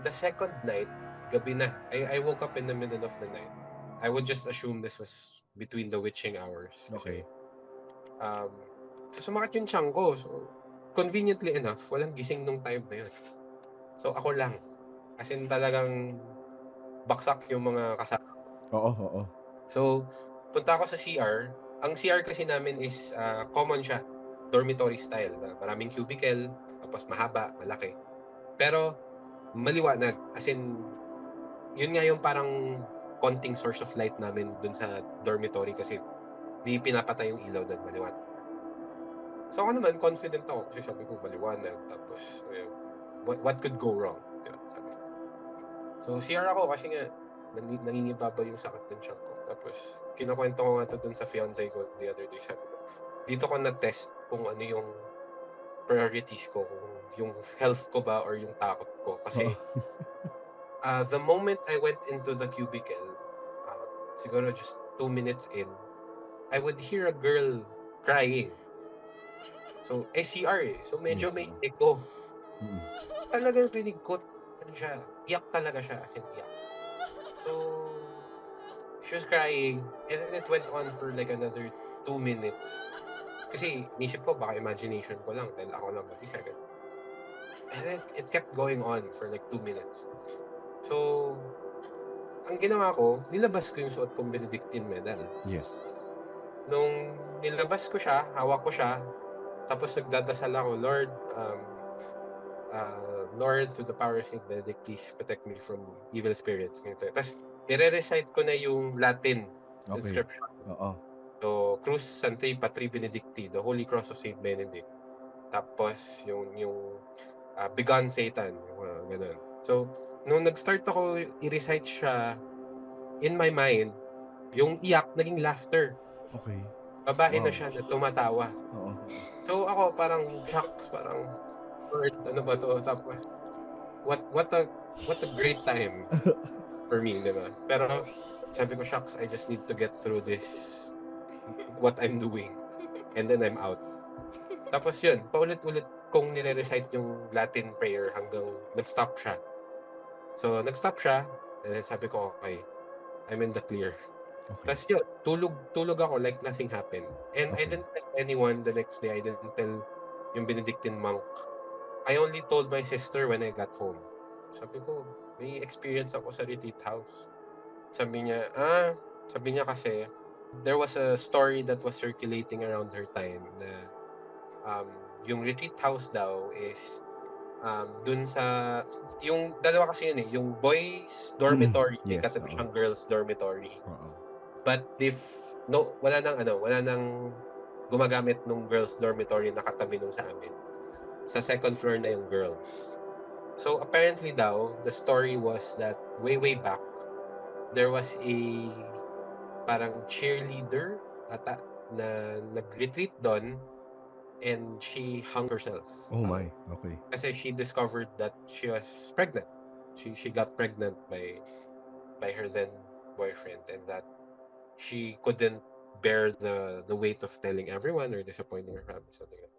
the second night, gabi na. I woke up in the middle of the night. I would just assume this was between the witching hours. Kasi, Okay. um, so sumakit yung tiyan ko. So, conveniently enough, walang gising nung time na yun. So, ako lang. As in talagang baksak yung mga kasama. Oo. So, punta ako sa CR. Ang CR kasi namin is common siya. Dormitory style. Na maraming cubicle, tapos mahaba, malaki. Pero, maliwanag. As in, yun nga yung parang konting source of light namin dun sa dormitory kasi di pinapatay yung ilaw doon, maliwanag. So ako naman, confident ako kasi sabi ko maliwanag. Tapos, what could go wrong? Diba? Sabi ko. So CR ako kasi nga, nangingibaba yung sakit ng tiyan ko. Tapos, kinukwento ko nga to dun sa fiancé ko the other day. Sabi ko, dito ko na-test kung ano yung priorities ko, kung yung health ko ba or yung takot ko. Kasi, the moment I went into the cubicle, siguro just 2 minutes in, I would hear a girl crying. So, SCR eh. So, medyo Yes. may echo. Mm. Talagang rinig ko, ano siya, iyak talaga siya, as in iyak. So, she was crying, and then it went on for like another 2 minutes. Kasi, nisip ko, baka imagination ko lang, dahil ako lang mag-isa. And then, it kept going on for like 2 minutes. So, ang ginawa ko, nilabas ko yung suot kong Benedictine medal. Yes. Nung nilabas ko siya, hawak ko siya, tapos nagdadasal ako, Lord, Lord, through the power of Saint Benedict, please protect me from evil spirits. Tapos, nire-recite ko na yung Latin Okay. inscription. Oo. So, Cruz Sanctae Patri Benedicti, the Holy Cross of Saint Benedict. Tapos, yung Begone Satan, yung ganun. So, nung nag-start ako i-recite siya, in my mind, yung iyak, naging laughter. Okay. Babae na Wow. siya na tumatawa. Oo. So, ako parang shocks, parang, Lord, ano ba to? Tapos, what a great time for me, di ba? Pero sabi ko, shucks, I just need to get through this, what I'm doing. And then I'm out. Tapos yun, paulit-ulit kong nire-recite yung Latin prayer hanggang nag-stop siya. So, nag-stop siya, and then sabi ko, okay, I'm in the clear. Okay. Tapos yun, tulog ako like nothing happened. And I Okay. didn't tell anyone the next day. I didn't tell yung Benedictine monk. I only told my sister when I got home. Sabi ko, may experience ako sa retreat house. Sabi niya kasi, there was a story that was circulating around her time na yung retreat house daw is dun sa, yung dalawa kasi yun eh, yung boys dormitory, may Yes. katabi siyang girls dormitory. Oo. But wala nang gumagamit nung girls dormitory na katabi nung sa amin. Sa second floor na yung girls. So apparently daw, the story was that way back, there was a parang cheerleader ata na nag-retreat doon and she hung herself. Oh my. Okay. Kasi she discovered that she was pregnant. She got pregnant by her then boyfriend, and that she couldn't bear the weight of telling everyone or disappointing her family, something like that.